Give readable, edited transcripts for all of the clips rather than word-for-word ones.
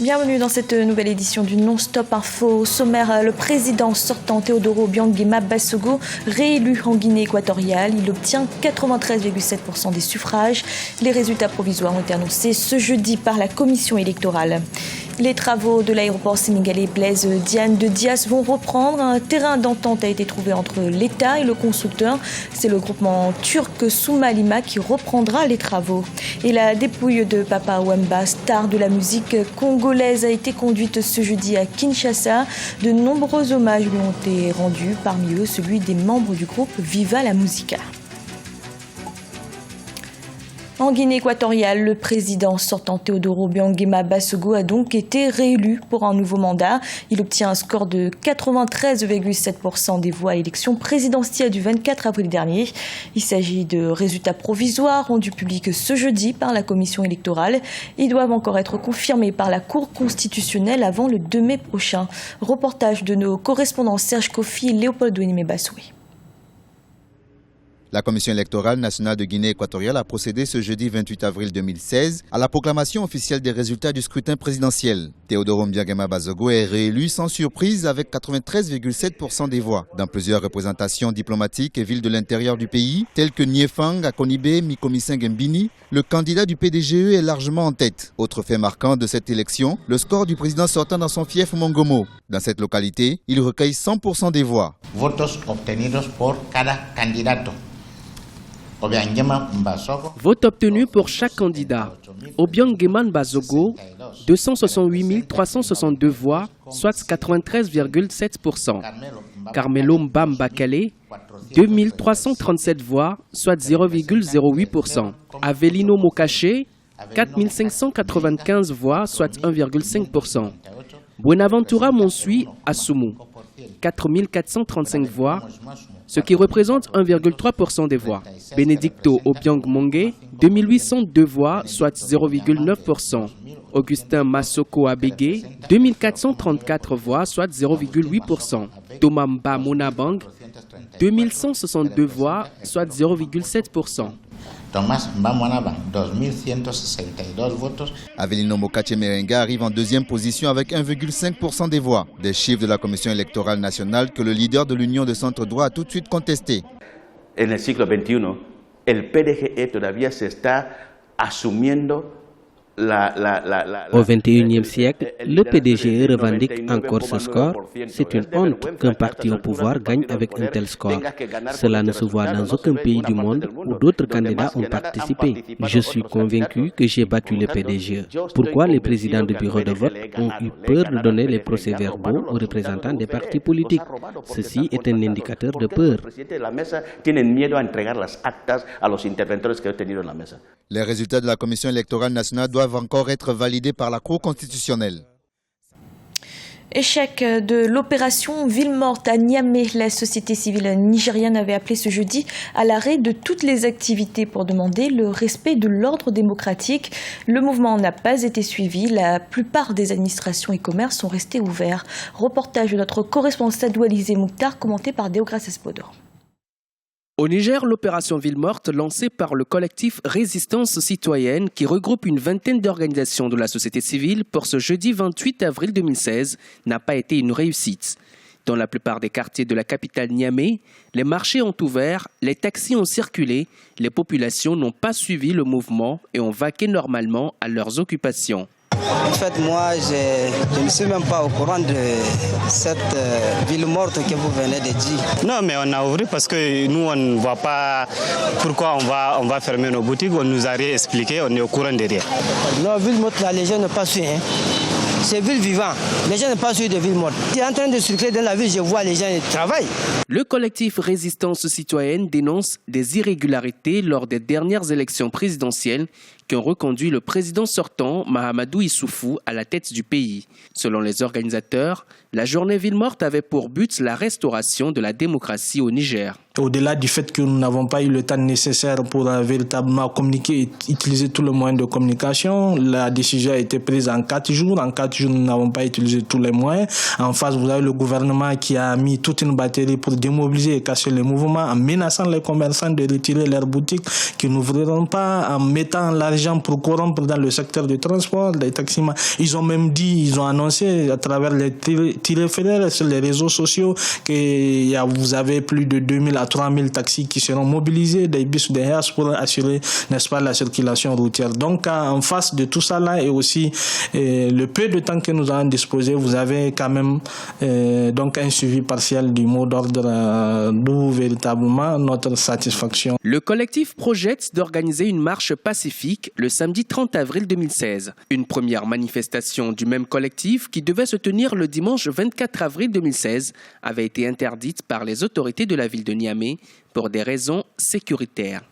Bienvenue dans cette nouvelle édition du Non-Stop Info. Au sommaire, le président sortant Teodoro Obiang-Nguema Basogo, réélu en Guinée équatoriale. Il obtient 93,7% des suffrages. Les résultats provisoires ont été annoncés ce jeudi par la commission électorale. Les travaux de l'aéroport sénégalais Blaise Diagne de Diass vont reprendre. Un terrain d'entente a été trouvé entre l'État et le constructeur. C'est le groupement turc Soumalima qui reprendra les travaux. Et la dépouille de Papa Wemba, star de la musique congolaise, a été conduite ce jeudi à Kinshasa. De nombreux hommages lui ont été rendus, parmi eux celui des membres du groupe Viva la Musica. En Guinée équatoriale, le président sortant Teodoro Obiang-Nguema Basogo a donc été réélu pour un nouveau mandat. Il obtient un score de 93,7% des voix à l'élection présidentielle du 24 avril dernier. Il s'agit de résultats provisoires rendus publics ce jeudi par la commission électorale. Ils doivent encore être confirmés par la Cour constitutionnelle avant le 2 mai prochain. Reportage de nos correspondants Serge Kofi et Léopold Douénimé-Bassoui. La Commission électorale nationale de Guinée équatoriale a procédé ce jeudi 28 avril 2016 à la proclamation officielle des résultats du scrutin présidentiel. Teodoro Obiang-Nguema Basogo est réélu sans surprise avec 93,7% des voix. Dans plusieurs représentations diplomatiques et villes de l'intérieur du pays, telles que Niéfang, Akonibé, Mikomiseng-Mbini, le candidat du PDGE est largement en tête. Autre fait marquant de cette élection, le score du président sortant dans son fief Mongomo. Dans cette localité, il recueille 100% des voix. Votos obtenidos por cada candidato. Vote obtenu pour chaque candidat. Obiang-Nguema Basogo, 268 362 voix, soit 93,7%. Carmelo Mbamba Kale, 2337 voix, soit 0,08%. Avelino Mokache, 4595 voix, soit 1,5%. Buenaventura Monsui Asumu, 4435 voix, ce qui représente 1,3% des voix. Benedicto Obiang-Mongue, 2802 voix, soit 0,9%. Augustin Massoko Abege, 2434 voix, soit 0,8%. Tomamba Monabang, 2162 voix, soit 0,7%. Thomas Mbamonabang, 2162 votos. Avelino Mokache Merenga arrive en deuxième position avec 1,5% des voix. Des chiffres de la Commission électorale nationale que le leader de l'Union de centre-droit a tout de suite contesté. En el siglo XXI, el PDGE todavía se está asumiendo Au XXIe siècle, le PDGE revendique encore ce score. C'est une honte qu'un parti au pouvoir gagne avec un tel score. Cela ne se voit dans aucun pays du monde où d'autres candidats ont participé. Je suis convaincu que j'ai battu le PDGE. Pourquoi les présidents de bureau de vote ont eu peur de donner les procès-verbaux aux représentants des partis politiques? Ceci est un indicateur de peur. Les résultats de la Commission électorale nationale doivent encore être validés par la Cour constitutionnelle. Échec de l'opération Ville Morte à Niamey. La société civile nigériane avait appelé ce jeudi à l'arrêt de toutes les activités pour demander le respect de l'ordre démocratique. Le mouvement n'a pas été suivi. La plupart des administrations et commerces sont restés ouverts. Reportage de notre correspondant Sadou Alizé Mouktar, commenté par Deogras Espodor. Au Niger, l'opération Ville Morte, lancée par le collectif Résistance citoyenne, qui regroupe une vingtaine d'organisations de la société civile pour ce jeudi 28 avril 2016, n'a pas été une réussite. Dans la plupart des quartiers de la capitale Niamey, les marchés ont ouvert, les taxis ont circulé, les populations n'ont pas suivi le mouvement et ont vaqué normalement à leurs occupations. En fait, moi, je ne suis même pas au courant de cette ville morte que vous venez de dire. Non, mais on a ouvert parce que nous, on ne voit pas pourquoi on va fermer nos boutiques. On nous a rien expliqué, on est au courant de rien. Non, ville morte, là, les gens n'ont pas su. C'est ville vivante. Les gens n'ont pas su de ville morte. Je suis en train de circuler dans la ville, je vois les gens travaillent. Le collectif Résistance citoyenne dénonce des irrégularités lors des dernières élections présidentielles qui ont reconduit le président sortant, Mahamadou Issoufou, à la tête du pays. Selon les organisateurs, la journée Ville Morte avait pour but la restauration de la démocratie au Niger. Au-delà du fait que nous n'avons pas eu le temps nécessaire pour véritablement communiquer et utiliser tous les moyens de communication, la décision a été prise en 4 jours. En 4 jours, nous n'avons pas utilisé tous les moyens. En face, vous avez le gouvernement qui a mis toute une batterie pour démobiliser et casser le mouvement en menaçant les commerçants de retirer leurs boutiques qui n'ouvriront pas, en mettant la l'argent pour corrompre dans le secteur du transport, les taximans. Ils ont même dit, ils ont annoncé à travers les téléphériques sur les réseaux sociaux que vous avez plus de 2000 à 3000 taxis qui seront mobilisés, des bus de Hertz pour assurer, n'est-ce pas, la circulation routière. Donc, en face de tout ça là et aussi le peu de temps que nous avons disposé, vous avez quand même donc un suivi partiel du mot d'ordre, d'où véritablement notre satisfaction. Le collectif projette d'organiser une marche pacifique le samedi 30 avril 2016. Une première manifestation du même collectif qui devait se tenir le dimanche 24 avril 2016 avait été interdite par les autorités de la ville de Niamey pour des raisons sécuritaires.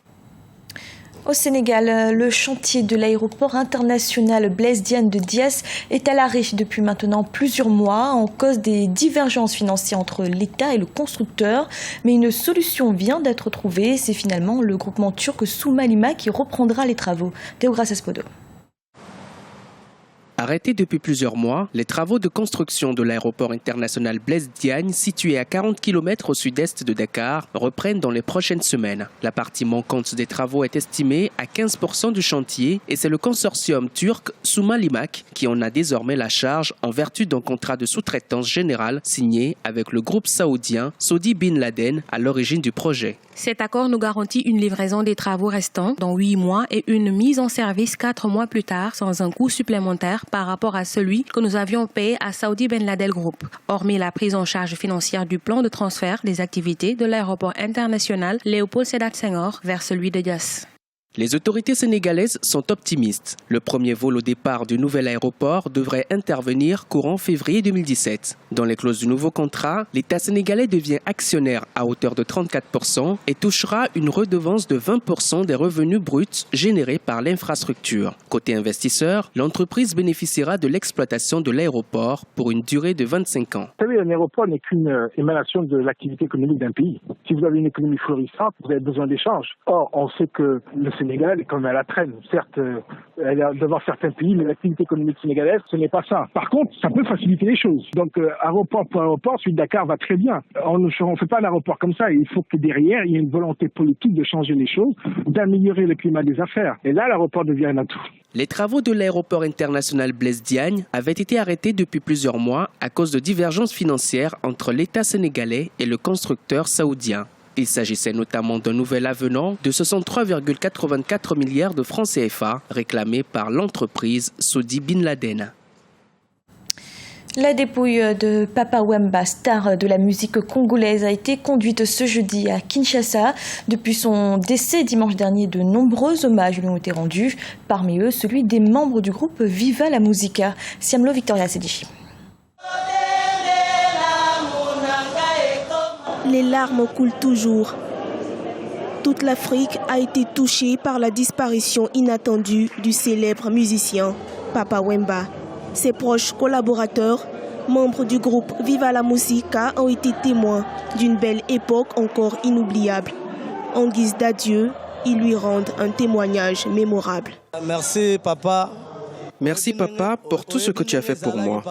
Au Sénégal, le chantier de l'aéroport international Blaise Diagne de Diass est à l'arrêt depuis maintenant plusieurs mois en cause des divergences financières entre l'État et le constructeur. Mais une solution vient d'être trouvée. C'est finalement le groupement turc Soumalima qui reprendra les travaux. Théograce Espodo. Arrêtés depuis plusieurs mois, les travaux de construction de l'aéroport international Blaise Diagne, situé à 40 km au sud-est de Dakar, reprennent dans les prochaines semaines. La partie manquante des travaux est estimée à 15% du chantier et c'est le consortium turc Soumalimak qui en a désormais la charge en vertu d'un contrat de sous-traitance générale signé avec le groupe saoudien Saudi Bin Laden à l'origine du projet. Cet accord nous garantit une livraison des travaux restants dans 8 mois et une mise en service 4 mois plus tard sans un coût supplémentaire par rapport à celui que nous avions payé à Saudi Ben Laden Group. Hormis la prise en charge financière du plan de transfert des activités de l'aéroport international Léopold Sédar Senghor vers celui de Diass. Les autorités sénégalaises sont optimistes. Le premier vol au départ du nouvel aéroport devrait intervenir courant février 2017. Dans les clauses du nouveau contrat, l'État sénégalais devient actionnaire à hauteur de 34% et touchera une redevance de 20% des revenus bruts générés par l'infrastructure. Côté investisseur, l'entreprise bénéficiera de l'exploitation de l'aéroport pour une durée de 25 ans. Vous savez, un aéroport n'est qu'une émanation de l'activité économique d'un pays. Si vous avez une économie florissante, vous avez besoin d'échanges. Or, on sait que le Sénégal est comme à la traîne. Certes, elle est devant certains pays, mais l'activité économique sénégalaise, ce n'est pas ça. Par contre, ça peut faciliter les choses. Donc, aéroport pour aéroport, celui de Dakar va très bien. On ne fait pas un aéroport comme ça. Il faut que derrière, il y ait une volonté politique de changer les choses, d'améliorer le climat des affaires. Et là, l'aéroport devient un atout. Les travaux de l'aéroport international Blaise Diagne avaient été arrêtés depuis plusieurs mois à cause de divergences financières entre l'État sénégalais et le constructeur saoudien. Il s'agissait notamment d'un nouvel avenant de 63,84 milliards de francs CFA réclamé par l'entreprise Saudi Bin Laden. La dépouille de Papa Wemba, star de la musique congolaise, a été conduite ce jeudi à Kinshasa. Depuis son décès dimanche dernier, de nombreux hommages lui ont été rendus. Parmi eux, celui des membres du groupe Viva la Musica. Siamlo Victoria Sedichi. Les larmes coulent toujours. Toute l'Afrique a été touchée par la disparition inattendue du célèbre musicien Papa Wemba. Ses proches collaborateurs, membres du groupe Viva la Musica, ont été témoins d'une belle époque encore inoubliable. En guise d'adieu, ils lui rendent un témoignage mémorable. Merci papa. Merci papa pour tout ce que tu as fait pour moi.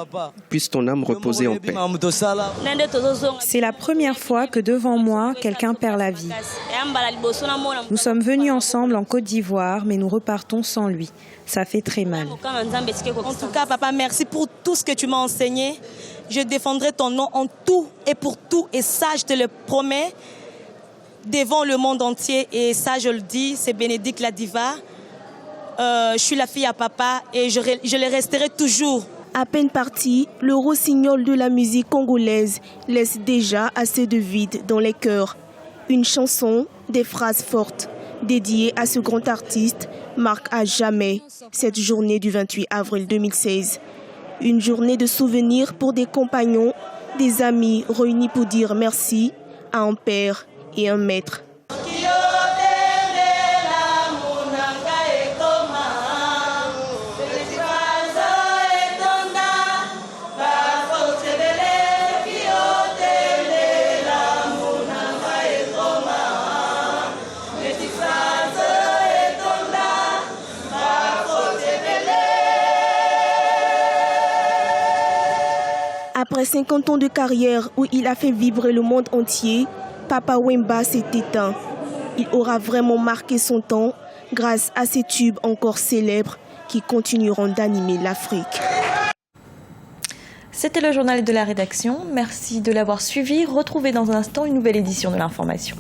Puisse ton âme reposer en paix. C'est la première fois que devant moi, quelqu'un perd la vie. Nous sommes venus ensemble en Côte d'Ivoire, mais nous repartons sans lui. Ça fait très mal. En tout cas, papa, merci pour tout ce que tu m'as enseigné. Je défendrai ton nom en tout et pour tout. Et ça, je te le promets, devant le monde entier. Et ça, je le dis, c'est Bénédicte la diva. Je suis la fille à papa et je le resterai toujours. À peine parti, le rossignol de la musique congolaise laisse déjà assez de vide dans les cœurs. Une chanson, des phrases fortes, dédiées à ce grand artiste, marque à jamais cette journée du 28 avril 2016. Une journée de souvenirs pour des compagnons, des amis réunis pour dire merci à un père et un maître. Après 50 ans de carrière où il a fait vibrer le monde entier, Papa Wemba s'est éteint. Il aura vraiment marqué son temps grâce à ces tubes encore célèbres qui continueront d'animer l'Afrique. C'était le journal de la rédaction. Merci de l'avoir suivi. Retrouvez dans un instant une nouvelle édition de l'information.